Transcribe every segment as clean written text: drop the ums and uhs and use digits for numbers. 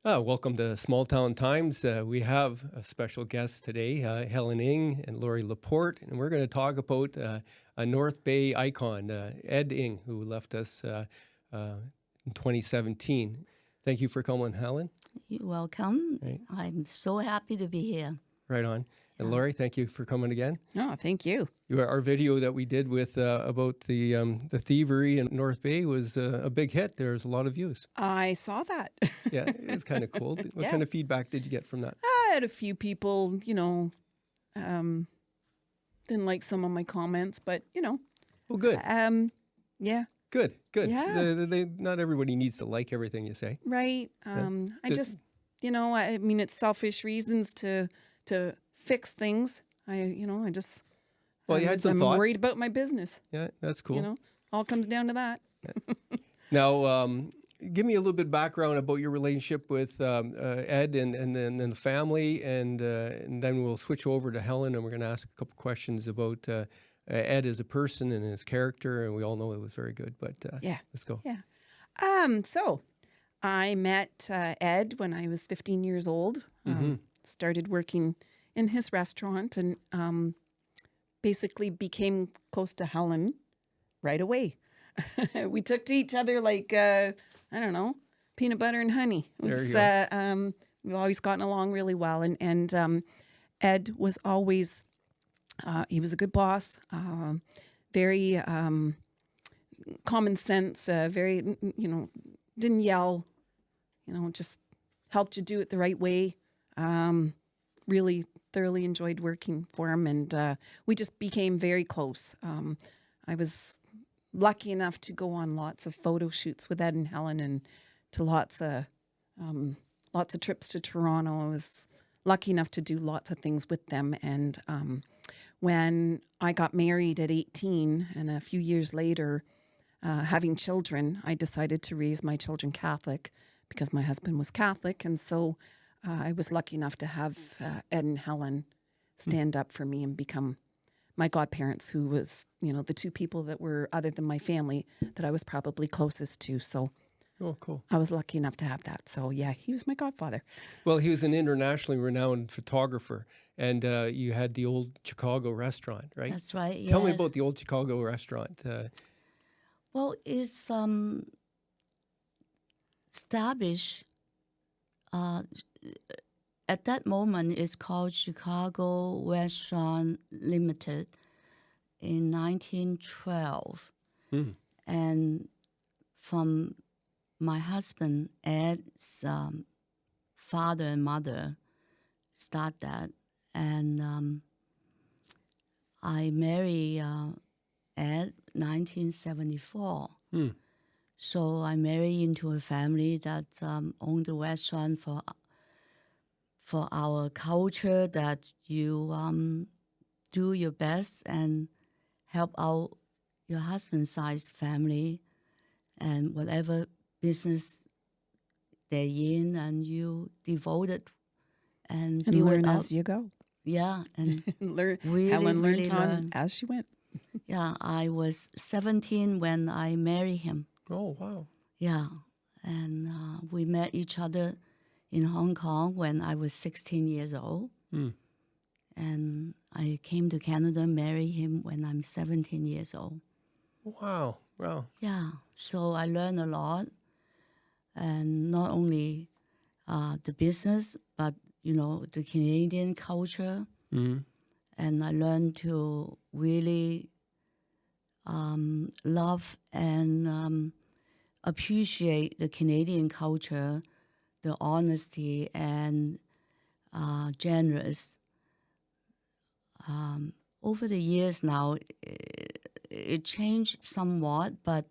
Welcome to Small Town Times. We have a special guest today, Helen Eng and Lori Laporte, and we're going to talk about a North Bay icon, Ed Eng, who left us in 2017. Thank you for coming, Helen. You're welcome. Right. I'm so happy to be here. Right on. And Lori, thank you for coming again. Oh, thank you. Our video that we did with about the thievery in North Bay was a big hit. There's a lot of views. I saw that. Yeah, it's kind of cool. What kind of feedback did you get from that? I had a few people, didn't like some of my comments, but, Oh, good. yeah. Good. Yeah. Not everybody needs to like everything you say. Right. I just, I mean, it's selfish reasons to fix things. I just, Well, you had some thoughts. I'm worried about my business. Yeah, that's cool. All comes down to that. Now, give me a little bit of background about your relationship with Ed and the family, and then we'll switch over to Helen, and we're going to ask a couple questions about Ed as a person and his character, and we all know it was very good, but let's go. Yeah. So I met Ed when I was 15 years old. Started working in his restaurant and basically became close to Helen right away. We took to each other like, I don't know, peanut butter and honey. It was, we've always gotten along really well. And Ed was always, he was a good boss, very common sense, very, didn't yell, just helped you do it the right way. Really thoroughly enjoyed working for him, and we just became very close. I was lucky enough to go on lots of photo shoots with Ed and Helen, and to lots of trips to Toronto. I was lucky enough to do lots of things with them. And when I got married at 18, and a few years later, having children, I decided to raise my children Catholic because my husband was Catholic, and so I was lucky enough to have Ed and Helen stand up for me and become my godparents, who was, the two people that were, other than my family, that I was probably closest to. So Cool. I was lucky enough to have that. So, yeah, he was my godfather. Well, he was an internationally renowned photographer, and you had the old Chicago restaurant, right? That's right, yes. Tell me about the old Chicago restaurant. Well, it's established at that moment. It's called Chicago Restaurant Limited in 1912. And from my husband Ed's father and mother start that, and I married Ed 1974. So I married into a family that owned a restaurant for our culture, that you do your best and help out your husband's side family and whatever business they're in, and you devote it and build learn it up. as you go. Yeah, and Helen really learned on learn. as she went. Yeah, I was 17 when I married him. Oh, wow. Yeah, and we met each other in Hong Kong when I was 16 years old. And I came to Canada, married him when I'm 17 years old. Wow. Yeah, so I learned a lot, and not only the business, but, the Canadian culture. And I learned to really love and appreciate the Canadian culture, the honesty and generous. Over the years now, it changed somewhat, but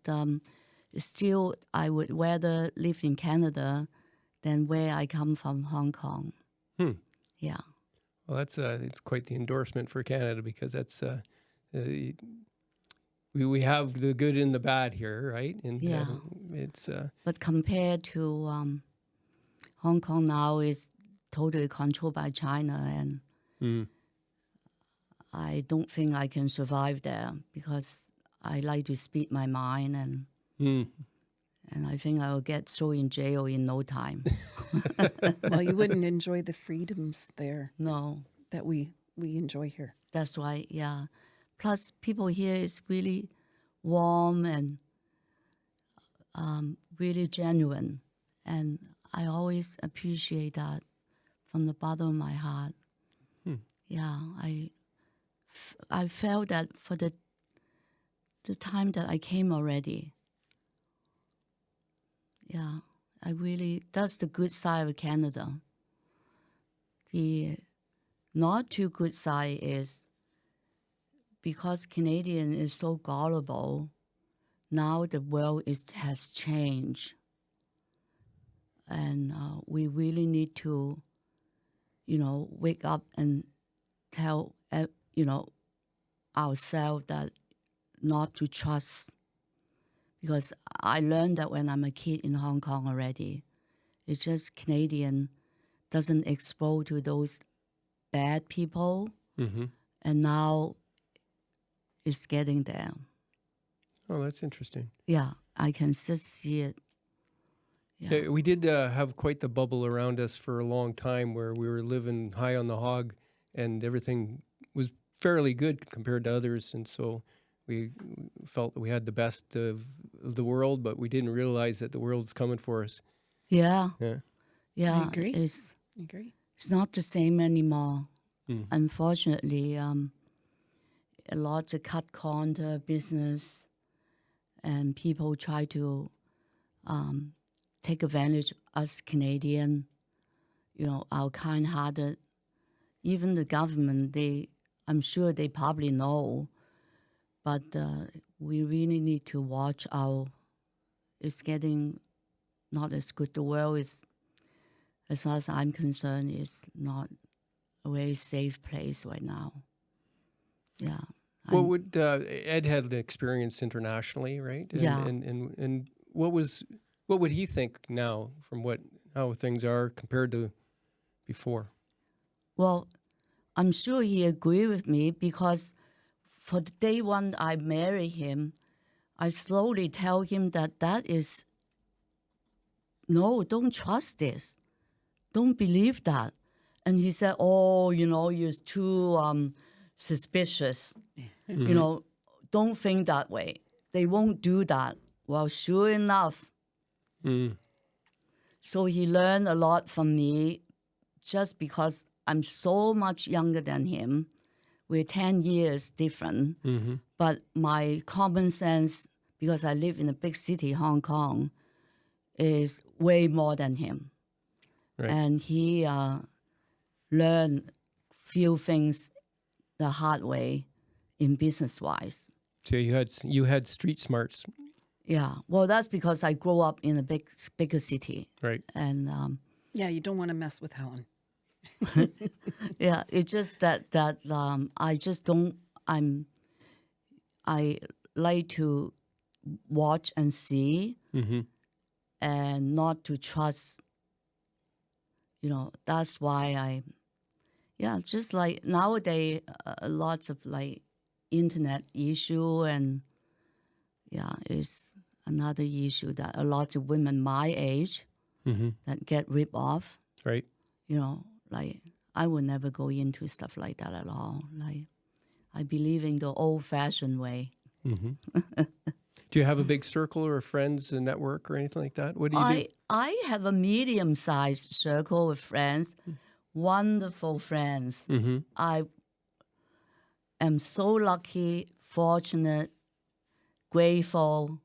still I would rather live in Canada than where I come from, Hong Kong. Yeah. Well, it's quite the endorsement for Canada, because that's we have the good and the bad here, right? And Yeah. It's But compared to Hong Kong now is totally controlled by China, and I don't think I can survive there, because I like to speak my mind, And I think I will get thrown in jail in no time. Well, you wouldn't enjoy the freedoms there No, that we enjoy here. that's right, yeah. Plus, people here is really warm and really genuine. And I always appreciate that from the bottom of my heart. Yeah, I felt that for the time that I came already. Yeah, that's the good side of Canada. The not too good side is because Canadian is so gullible, now the world has changed. And we really need to, wake up and tell, ourselves that not to trust. Because I learned that when I'm a kid in Hong Kong already. It's just Canadian doesn't expose to those bad people. Mm-hmm. And now it's getting there. Oh, that's interesting. Yeah, I can just see it. Yeah. We did have quite the bubble around us for a long time where we were living high on the hog and everything was fairly good compared to others. And so we felt that we had the best of the world, but we didn't realize that the world's coming for us. Yeah. Yeah. Yeah. I agree. It's It's not the same anymore. Unfortunately, a lot of cut corner business and people try to take advantage of us Canadian, our kind-hearted. Even the government, I'm sure they probably know, but we really need to watch it's getting not as good. The world is, as far as I'm concerned, is not a very safe place right now. Yeah. What would Ed had the experience internationally, right? And, Yeah. And what would he think now from how things are compared to before? Well, I'm sure he agreed with me because for the day one I marry him, I slowly tell him that is, no, don't trust this. Don't believe that. And he said, oh, you're too suspicious. Don't think that way. They won't do that. Well, sure enough. So he learned a lot from me just because I'm so much younger than him. We're 10 years different. But my common sense, because I live in a big city, Hong Kong, is way more than him. Right. And he learned few things the hard way in business-wise. So you had street smarts. Yeah, well, that's because I grew up in a bigger city. Right. And Yeah, you don't want to mess with Helen. yeah, it's just that I just don't. I like to watch and see, and not to trust. That's why just like nowadays, lots of like internet issue and it's another issue that a lot of women my age that get ripped off. Right. Like I would never go into stuff like that at all. Like I believe in the old-fashioned way. Do you have a big circle or friends, a network or anything like that? What do you do? I have a medium-sized circle of friends, wonderful friends. I am so lucky, fortunate, grateful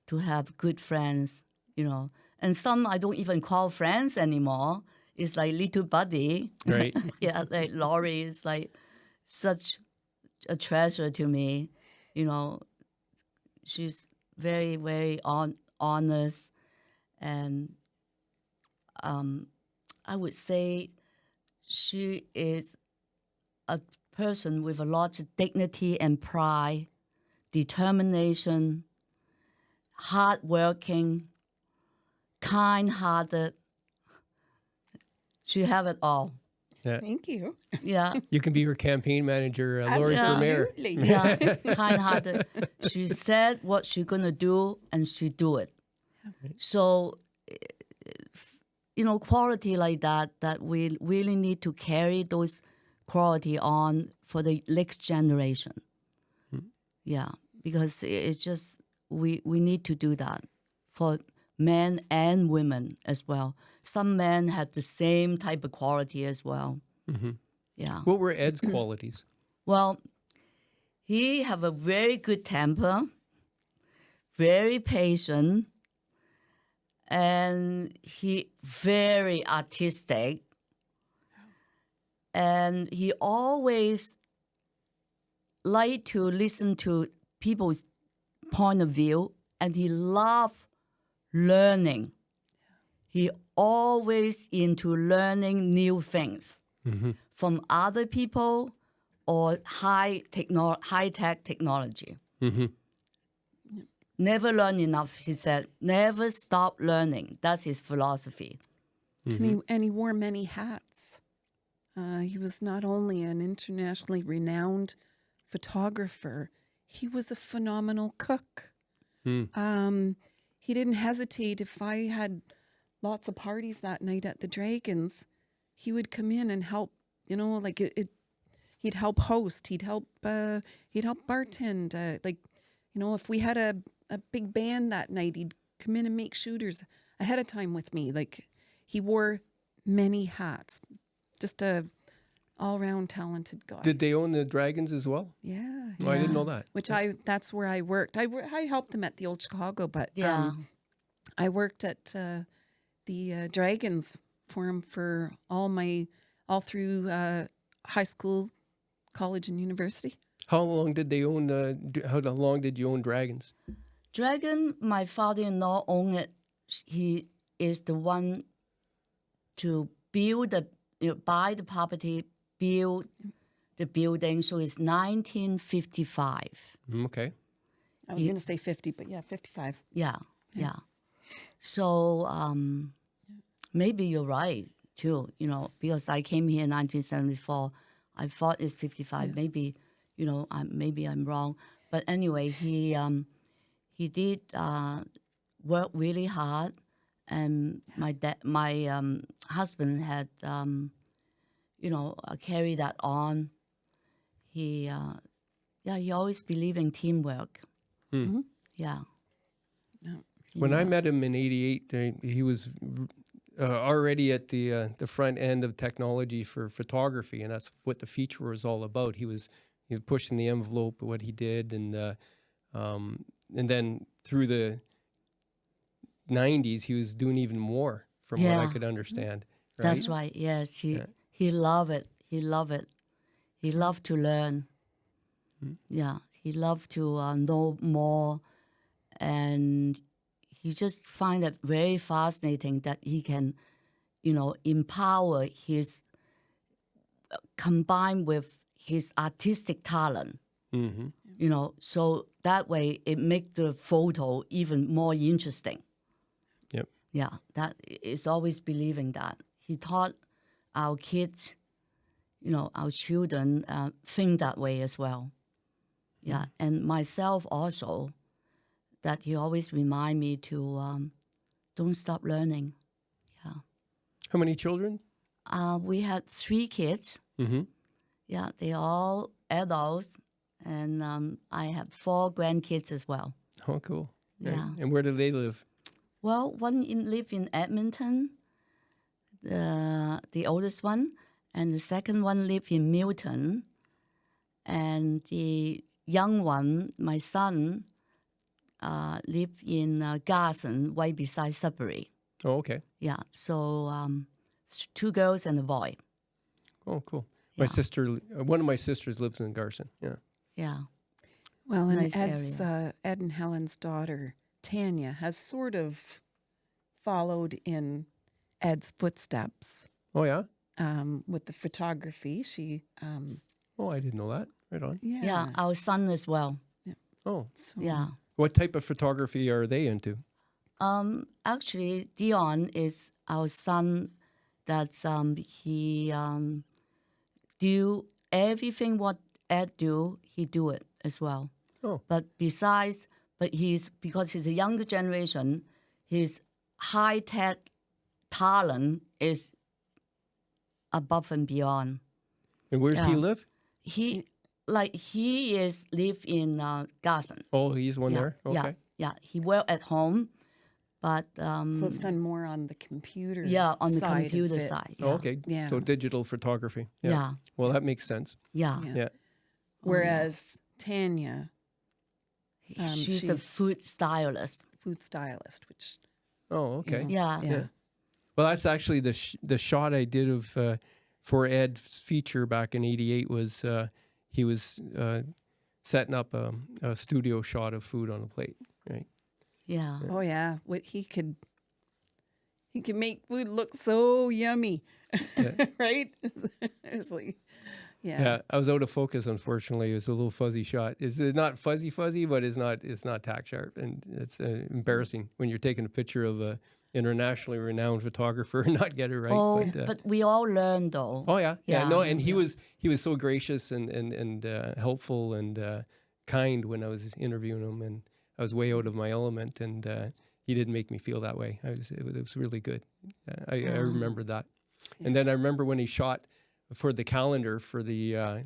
to have good friends, And some I don't even call friends anymore. It's like little buddy. Right. Yeah, like Laurie is like such a treasure to me. She's very, very honest. And I would say she is a person with a lot of dignity and pride, determination, hardworking, kind-hearted. She have it all. Yeah. Thank you. Yeah. You can be her campaign manager, Laurie for mayor. Yeah, kind-hearted. She said what she's going to do, and she do it. So, quality like that we really need to carry those quality on for the next generation. Yeah, because it's just, we need to do that for men and women as well. Some men have the same type of quality as well. Yeah. What were Ed's qualities? Well, he have a very good temper, very patient, and he very artistic. And he always like to listen to people's point of view, and he love learning. He always into learning new things from other people or high-tech technology. Never learn enough, he said. Never stop learning. That's his philosophy. And he wore many hats. He was not only an internationally renowned photographer, he was a phenomenal cook. He didn't hesitate. If I had lots of parties that night at the Dragons, he would come in and help, he'd help host, he'd help bartend. If we had a big band that night, he'd come in and make shooters ahead of time with me. Like, he wore many hats. Just a all-round talented guy. Did they own the Dragons as well? Yeah. Oh, I didn't know that. That's where I worked. I helped them at the Old Chicago, but I worked at the Dragons for him for all through high school, college, and university. How long did they own? How long did you own Dragons? Dragon, my father-in-law owned it. He is the one to build buy the property, build the building. So it's 1955. Okay. I was going to say 50, but yeah, 55. Yeah. So maybe you're right too. Because I came here in 1974. I thought it's 55. Yeah. Maybe, maybe I'm wrong. But anyway, he did work really hard. And my husband had, carried that on. He always believed in teamwork. Yeah. When I met him in '88, he was already at the front end of technology for photography, and that's what the feature was all about. He was pushing the envelope of what he did, and then through the '90s, he was doing even more, from what I could understand. Right? That's right. Yes, he loved it. He loved it. He loved to learn. Yeah, he loved to know more, and he just find it very fascinating that he can, empower his combined with his artistic talent. So that way it make the photo even more interesting. Yep. Yeah, that is always believing that. He taught our kids, our children think that way as well. Yeah, and myself also, that he always remind me to don't stop learning. Yeah. How many children? We had 3 kids. Yeah, they're all adults, and I have 4 grandkids as well. Oh, cool. Yeah. And where do they live? Well, one live in Edmonton, the oldest one, and the second one live in Milton, and the young one, my son, live in Garson, right beside Sudbury. Oh, okay. Yeah, so 2 girls and a boy. Oh, cool. Yeah. One of my sisters lives in Garson. Yeah. Yeah. Well, and Nice Ed and Helen's daughter, Tanya, has sort of followed in Ed's footsteps. Oh, yeah? With the photography. She... Oh, I didn't know that. Right on. Yeah, our son as well. Oh. So, Yeah. What type of photography are they into? Actually, Dion is our son. That's he do everything what Ed do. He do it as well. Oh. But because he's a younger generation, his high-tech talent is above and beyond. And where's he live? He is live in Gassen. Oh, he's one there? Okay. Yeah. He work at home, but So it's done more on the computer on the side computer of it. side. Oh, okay. Yeah. So digital photography. Yeah. Well, that makes sense. Yeah. Yeah. Whereas Tanya, She's a food stylist. food stylist, which Oh, okay. Yeah. yeah. Well, that's actually the shot I did of for Ed's feature back in '88 was he was setting up a studio shot of food on a plate, right? Yeah. Oh yeah, what he could make food look so yummy, right? It's like, Yeah, I was out of focus. Unfortunately, it was a little fuzzy shot. It's not fuzzy, but it's not tack sharp, and it's embarrassing when you're taking a picture of a internationally renowned photographer and not get it right. Oh, but we all learn though. Oh yeah. No, and he Yeah. was so gracious and helpful and kind when I was interviewing him, and I was way out of my element, and he didn't make me feel that way. It was really good. I remember that, and then I remember when he shot for the calendar for the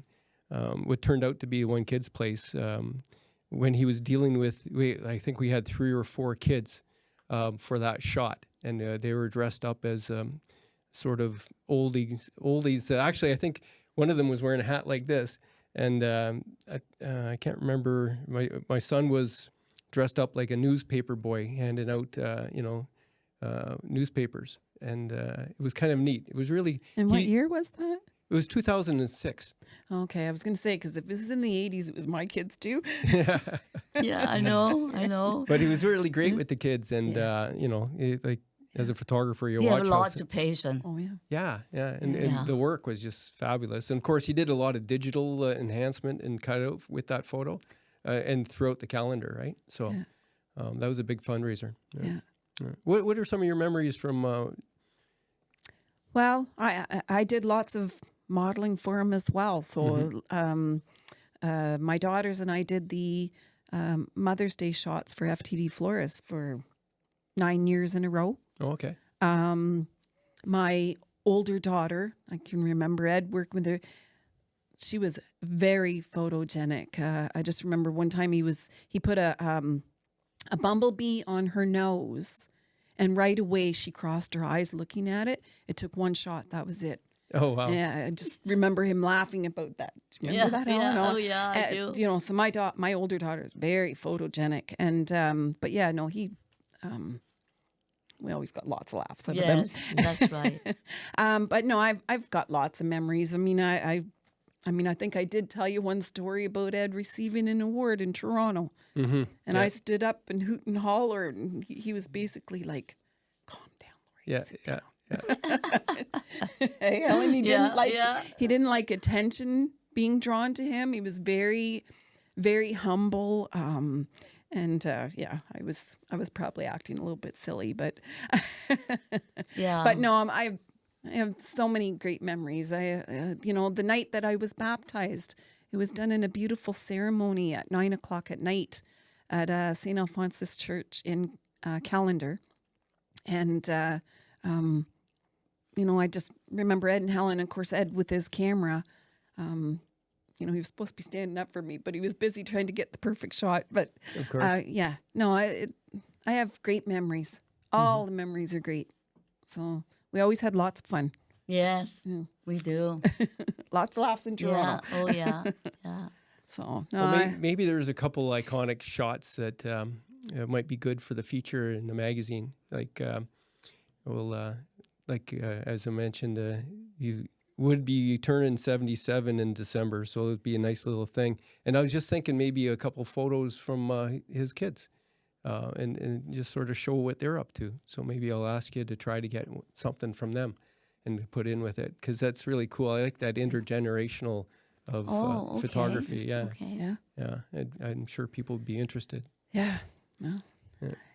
what turned out to be One Kid's Place, when he was dealing with, I think we had 3 or 4 kids for that shot, and they were dressed up as sort of oldies. Actually, I think one of them was wearing a hat like this, and I can't remember. My son was dressed up like a newspaper boy, handing out newspapers, and it was kind of neat. It was really. And what year was that? It was 2006. Okay, I was going to say, because if it was in the 80s, it was my kids too. Yeah, I know. But he was really great with the kids, and like as a photographer, you He watch have lots of patience. Oh yeah. Yeah, and the work was just fabulous. And of course, he did a lot of digital enhancement and cutout with that photo, and throughout the calendar, right? So that was a big fundraiser. Yeah. What are some of your memories from? Well, I did lots of modeling for him as well. So my daughters and I did the Mother's Day shots for FTD Florists for 9 years in a row. Oh, okay. My older daughter, I can remember Ed working with her. She was very photogenic. I just remember one time he put a bumblebee on her nose, and right away she crossed her eyes looking at it. It took one shot. That was it. Oh wow. Yeah, I just remember him laughing about that. Do you remember that, Helen? Yeah. Oh yeah, I do. So my older daughter is very photogenic, and but yeah, no, he. We always got lots of laughs out of him. Yes, that's right. But no, I've got lots of memories. I mean, I think I did tell you one story about Ed receiving an award in Toronto, and I stood up and hoot and holler, and he was basically like, "Calm down, Lori. Sit down." Hey, Helen, he didn't like attention being drawn to him. He was very, very humble. And I was probably acting a little bit silly, but but no, I have so many great memories. The night that I was baptized, it was done in a beautiful ceremony at 9:00 at night at St. Alphonsus Church in Callender, and I just remember Ed and Helen. Of course, Ed with his camera. He was supposed to be standing up for me, but he was busy trying to get the perfect shot. But of course, I have great memories. All the memories are great. So we always had lots of fun. Yes, we do. Lots of laughs in Toronto. Yeah. Oh yeah. Yeah. So maybe there's a couple iconic shots that might be good for the feature in the magazine. Like, as I mentioned, you would be turning 77 in December, so it'd be a nice little thing. And I was just thinking maybe a couple photos from his kids, and just sort of show what they're up to. So maybe I'll ask you to try to get something from them and put in with it, because that's really cool. I like that intergenerational of photography. Yeah. Okay. Yeah. I'm sure people would be interested. Yeah. No.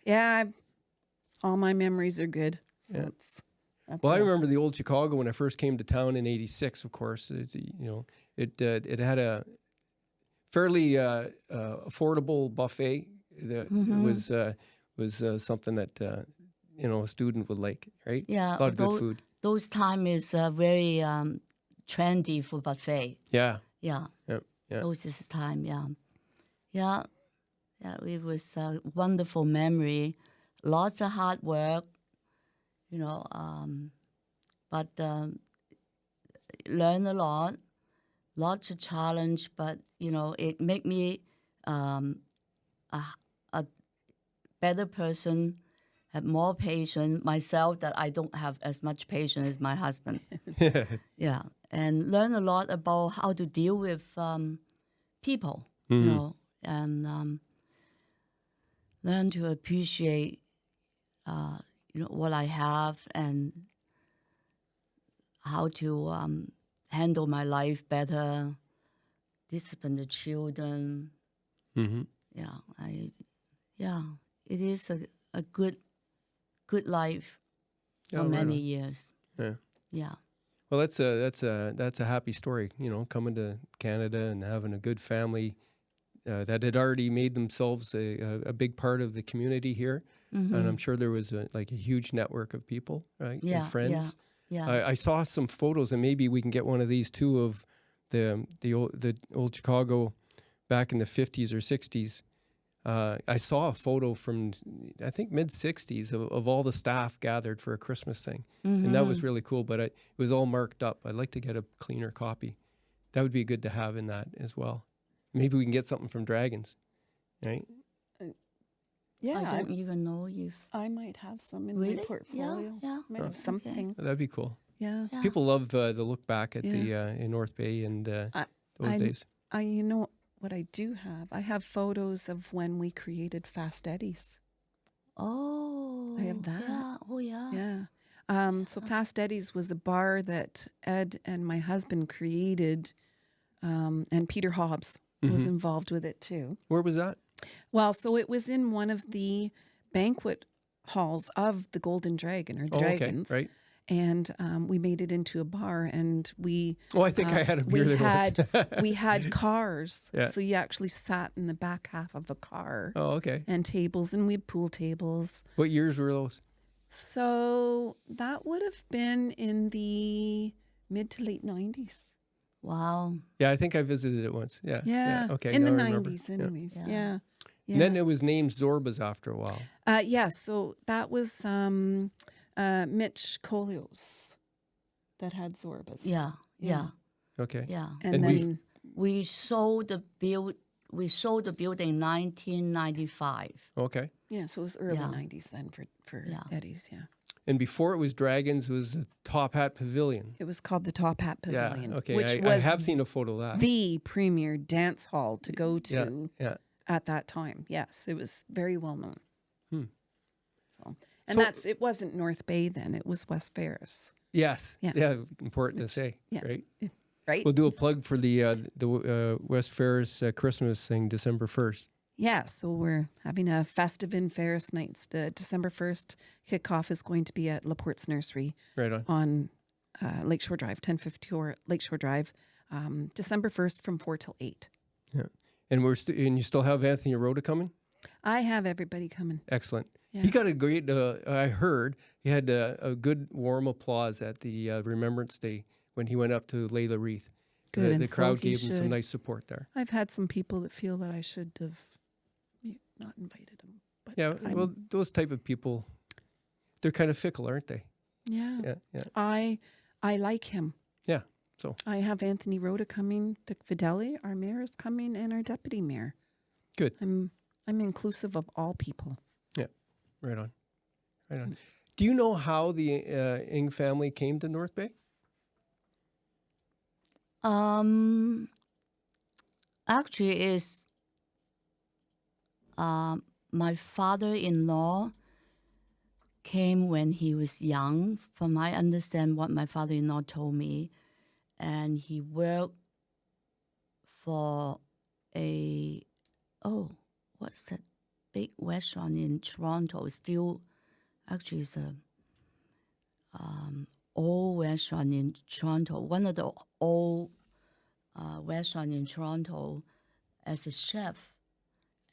Yeah. All my memories are good. So I remember the old Chicago when I first came to town in '86. Of course, it had a fairly affordable buffet. That was something that a student would like, right? Yeah, A lot of good food. Those time is very trendy for buffet. Yeah. Yeah, Yeah. Yeah. those is time. Yeah. It was a wonderful memory. Lots of hard work, but learn a lot. Lots of challenge, but it made me a better person. Have more patience myself, that I don't have as much patience as my husband. Yeah, and learn a lot about how to deal with people, and learn to appreciate what I have, and how to handle my life better, discipline the children. Mm-hmm. It is a good life for many years. Yeah. Yeah. Well, that's a happy story, coming to Canada and having a good family that had already made themselves a big part of the community here. Mm-hmm. And I'm sure there was a huge network of people, right? Yeah, And friends. yeah. I saw some photos, and maybe we can get one of these too, of the old Chicago back in the 50s or 60s. I saw a photo from, I think, mid-60s of all the staff gathered for a Christmas thing. Mm-hmm. And that was really cool, but it was all marked up. I'd like to get a cleaner copy. That would be good to have in that as well. Maybe we can get something from Dragons, right? Yeah, I don't even know if... I might have some in Really? my portfolio. Yeah. Might have something. Okay. That'd be cool. Yeah. Yeah. People love the look back at the in North Bay and those days. What I do have? I have photos of when we created Fast Eddie's. Oh. I have that. Yeah. Oh, yeah. Yeah. So Fast Eddie's was a bar that Ed and my husband created, and Peter Hobbs was involved with it too. Where was that? Well, so it was in one of the banquet halls of the Golden Dragon, or the Dragons. Okay, right. And we made it into a bar, and we... Oh, I think I had a beer there once. We had cars, Yeah. so you actually sat in the back half of a car. Oh, okay. And tables, and we had pool tables. What years were those? So that would have been in the mid to late 90s. Wow. Yeah, I think I visited it once. Yeah. Yeah. Okay. In the now I remember. 90s, anyways. Yeah. Yeah. And then it was named Zorba's after a while. So that was Mitch Kolios that had Zorbas. Yeah. Okay. Yeah. And then We sold the building in 1995. Okay. yeah, so it was early Yeah. 90s then for Yeah. Eddie's, yeah. And before it was Dragons, it was the Top Hat Pavilion. It was called the Top Hat Pavilion, Yeah. Okay. which I was have seen a photo of that. the premier dance hall to go to Yeah. at that time. Yes, it was very well known. And So- it wasn't North Bay then, it was West Ferris. Yes. Yeah. Yeah. Important to say. yeah. Right. Right? We'll do a plug for the West Ferris Christmas thing, December 1st. Yeah, so we're having a festive in Ferris nights. The December 1st kickoff is going to be at Laporte's Nursery Right on. Lakeshore Drive, 1054 Lakeshore Drive, December 1st from 4 till 8. Yeah. And and you still have Anthony Rhoda coming? I have everybody coming. Excellent. Yeah. He got a great, I heard, he had a good warm applause at the Remembrance Day when he went up to lay the wreath. Good, The and so crowd he gave him some should. nice support there. I've had some people that feel that I should have not invited him. But Yeah, I'm- well, those type of people, they're kind of fickle, aren't they? yeah. Yeah. I like him. Yeah, so. I have Anthony Rhoda coming, Vic Fideli, our mayor is coming, and our deputy mayor. Good. I'm inclusive of all people. Yeah, right on. Do you know how the Eng family came to North Bay? Actually, is my father-in-law came when he was young, from I understand what my father-in-law told me, and he worked for what's that big restaurant in Toronto? Still, actually, it's a old restaurant in Toronto. One of the old restaurant in Toronto as a chef,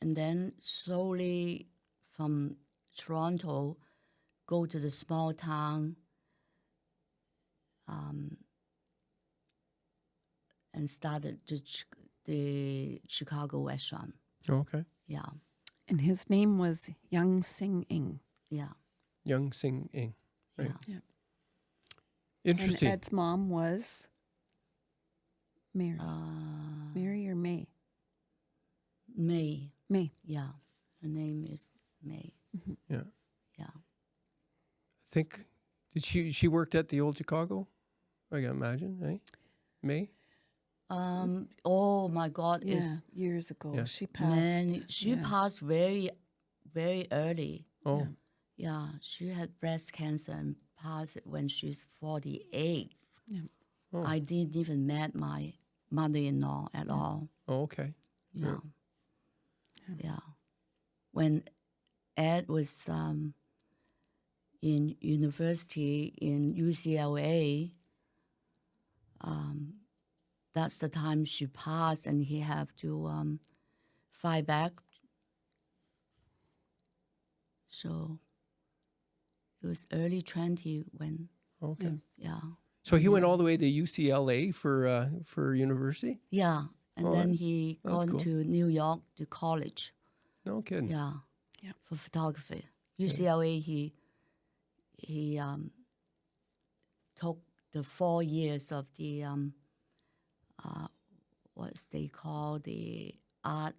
and then slowly from Toronto go to the small town and started the Chicago restaurant. Oh, okay. Yeah, And his name was Young Sing Ing. yeah, Young Sing Ing. Right. yeah. Yeah. Interesting. And Ed's mom was Mary. Mary or May? May. May. Yeah, her name is May. Yeah. Yeah. I think, did she worked at the old Chicago? I can imagine, right? May? Oh my God! Yeah, years ago. Yeah. She passed. Man, she yeah. passed very, very early. Oh, Yeah, she had breast cancer and passed when she's 48. Yeah. Oh. I didn't even met my mother-in-law at all. oh, okay. Yeah. Yeah. When Ed was in university in UCLA, that's the time she passed, and he had to fight back. So it was early 20 when, Okay. yeah. So he went all the way to UCLA for university? Yeah, and Oh, then he that's gone cool. to New York to college. No kidding. Yeah, Yeah. for photography. UCLA, he took the 4 years of the what's they call the art,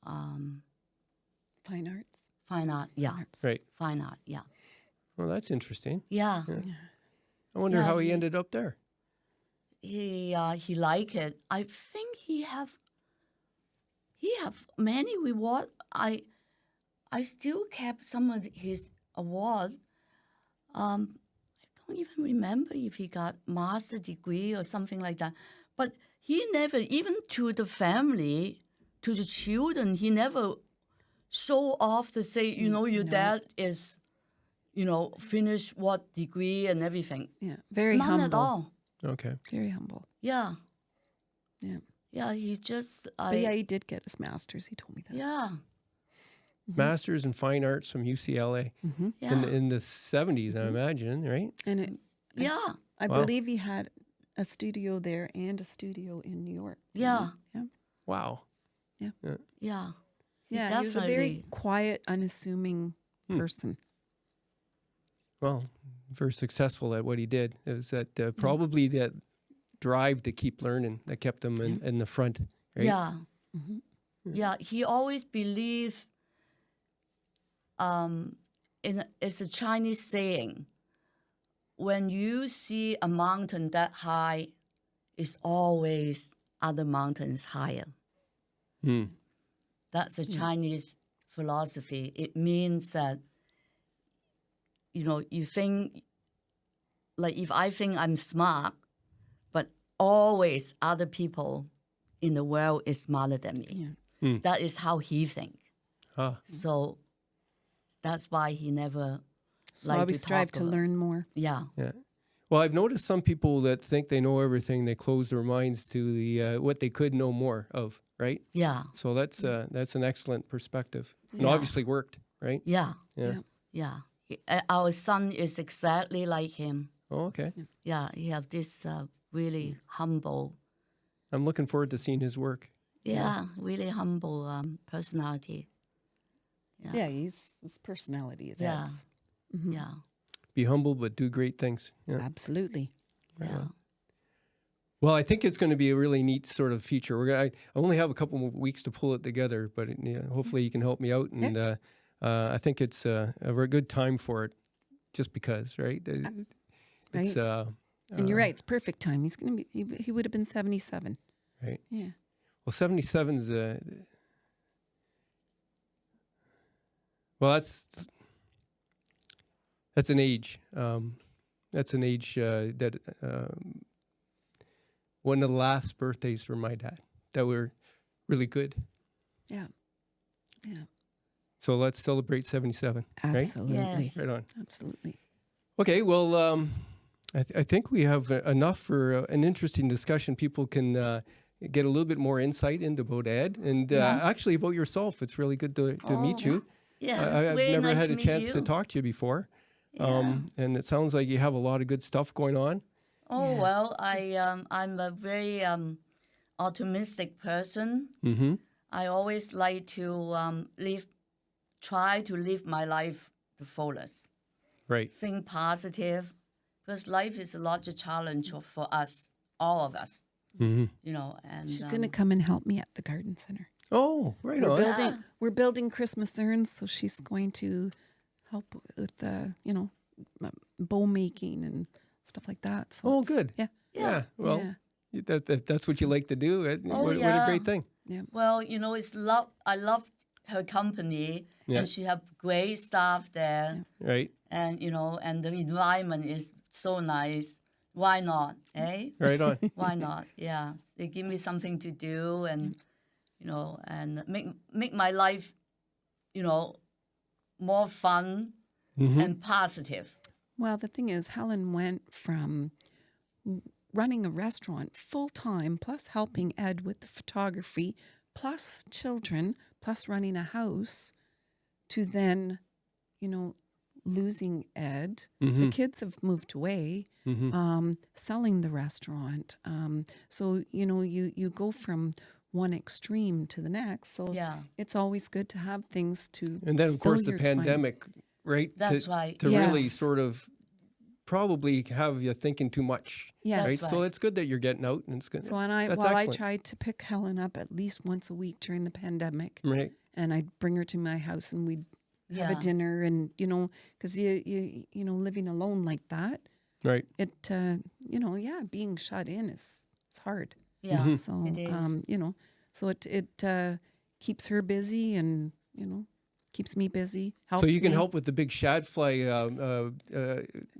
Fine arts. fine art. Yeah, Arts. Right. fine art. Yeah, Well, that's interesting. yeah. I wonder Yeah, how he he- ended up there. He liked it. I think he have many reward. I still kept some of his award. I don't even remember if he got master degree or something like that. But he never, even to the family, to the children, he never show off to say, your dad is, finished what degree and everything. Yeah. Very None humble. at all. Okay. Very humble. Yeah. Yeah. Yeah, he just, But yeah, he did get his master's. He told me that. yeah, Masters in Fine Arts from UCLA yeah, in the 70s, I imagine, right? And yeah, I Wow. believe he had a studio there and a studio in New York. yeah, Yeah. Wow. yeah. Yeah. He was a very Definitely. quiet, unassuming person. Well, very successful at what he did. It was that probably that drive to keep learning that kept him in the front, right? Yeah. Yeah, he always believed it's a Chinese saying, when you see a mountain that high, it's always other mountains higher. Hmm. That's a Chinese philosophy. It means that, you think, like if I think I'm smart, but always other people in the world is smarter than me. Yeah. That is how he think. Ah, So that's why he never So liked always to strive talk to about- learn more. Yeah, yeah. Well, I've noticed some people that think they know everything, they close their minds to the what they could know more of, right? yeah, So that's an excellent perspective. And Yeah. obviously worked, right? yeah, Yeah. yeah. Our son is exactly like him. Oh, okay. Yeah, he have this really humble, I'm looking forward to seeing his work. really humble personality. Yeah, his personality is Yeah. Ed's. Yeah, Be humble, but do great things. Yeah. Absolutely. yeah. Well, I think it's going to be a really neat sort of feature. I only have a couple more weeks to pull it together, but hopefully you can help me out. And I think it's a very good time for it, just because, right? It's, And you're right, it's perfect time. He's going to be, he would have been 77. right. Yeah. Well, 77's well, that's an age. That's an age that one of the last birthdays for my dad that were really good. Yeah. Yeah. So let's celebrate 77. Absolutely. Yes. Right on. Absolutely. Okay, well, I think we have enough for an interesting discussion. People can get a little bit more insight into about Ed and actually about yourself. It's really good to meet you. Yeah, I've very never nice had to a meet chance you. to talk to you before. And it sounds like you have a lot of good stuff going on. Oh well, I'm a very optimistic person. Mm-hmm. I always like to try to live my life the fullest. Right. Think positive, because life is a large challenge for us, all of us. Mm-hmm. You know, and She's going to come and help me at the garden center. Oh, right on. We're building Christmas urns, so she's going to help with the, bow making and stuff like that. So Oh, it's- good. Yeah. Well, that's what you like to do. Oh, What a yeah. great thing. Yeah. well, it's love. I love her company, Yeah. and she have great staff there, Right. and and the environment is so nice. Why not? Eh? Right on. Why not? Yeah, they give me something to do, and and make my life, more fun and positive. Well, the thing is, Helen went from running a restaurant full time, plus helping Ed with the photography, plus children, plus running a house, to then, losing Ed. The kids have moved away, selling the restaurant. So, you go from one extreme to the next. So Yeah. it's always good to have things to And then, of course, the fill your time. pandemic, right? That's right. To really Yes. sort of probably have you thinking too much. Yes. Right. That's So right. it's good that you're getting out, and it's good. So That's I excellent. tried to pick Helen up at least once a week during the pandemic, Right. and I'd bring her to my house and we'd have Yeah. a dinner, and because you living alone like that, Right. it being shut in is hard. Yeah, So it is. So it keeps her busy and keeps me busy. Helps So you can me. help with the big shadfly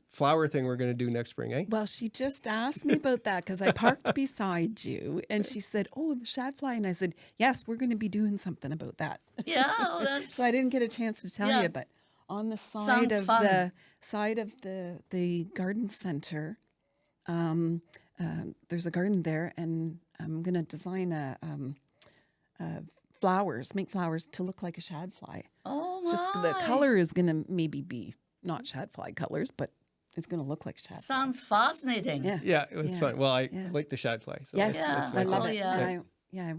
flower thing we're going to do next spring, eh? Well, she just asked me about that because I parked beside you, and she said, "Oh, the shadfly," and I said, "Yes, we're going to be doing something about that." Yeah, oh, that's So I didn't get a chance to tell Yeah. you, but on the side Sounds of fun. the garden center, there's a garden there, and I'm gonna design make flowers to look like a shadfly. oh It's just the my. color is gonna maybe be not shadfly colors, but it's gonna look like a shadfly. Sounds fascinating. Yeah. Yeah, it was Yeah. fun. Well, I Yeah. like the shadfly. So Yes, that's Yeah. my I love Oh, it. yeah. And I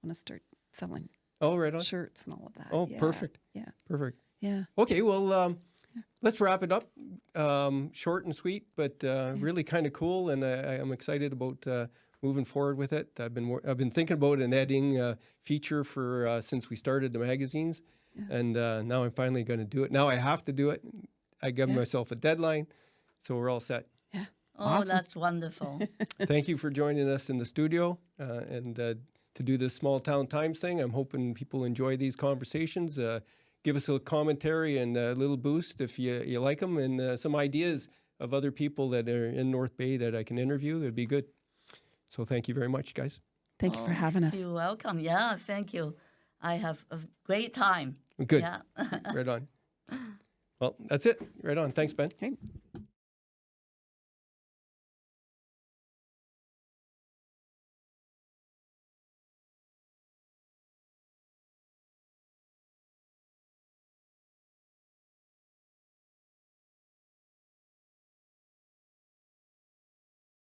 wanna start selling Oh, right on. shirts and all of that. Oh, Yeah. perfect. Yeah. Perfect. Yeah. Okay, well, let's wrap it up. Short and sweet, but really kind of cool, and I'm excited about moving forward with it. I've been thinking about an Ed Eng feature for since we started the magazines, and now I'm finally going to do it. Now I have to do it. I give myself a deadline, so we're all set. Yeah. Oh, Awesome. that's wonderful. Thank you for joining us in the studio and to do this small town times thing. I'm hoping people enjoy these conversations. Give us a commentary and a little boost if you like them, and some ideas of other people that are in North Bay that I can interview. It'd be good. So thank you very much, guys. Thank you for having us. You're welcome. Yeah, thank you. I have a great time. Good. Yeah. Right on. Well, that's it. Right on. Thanks, Ben. Okay.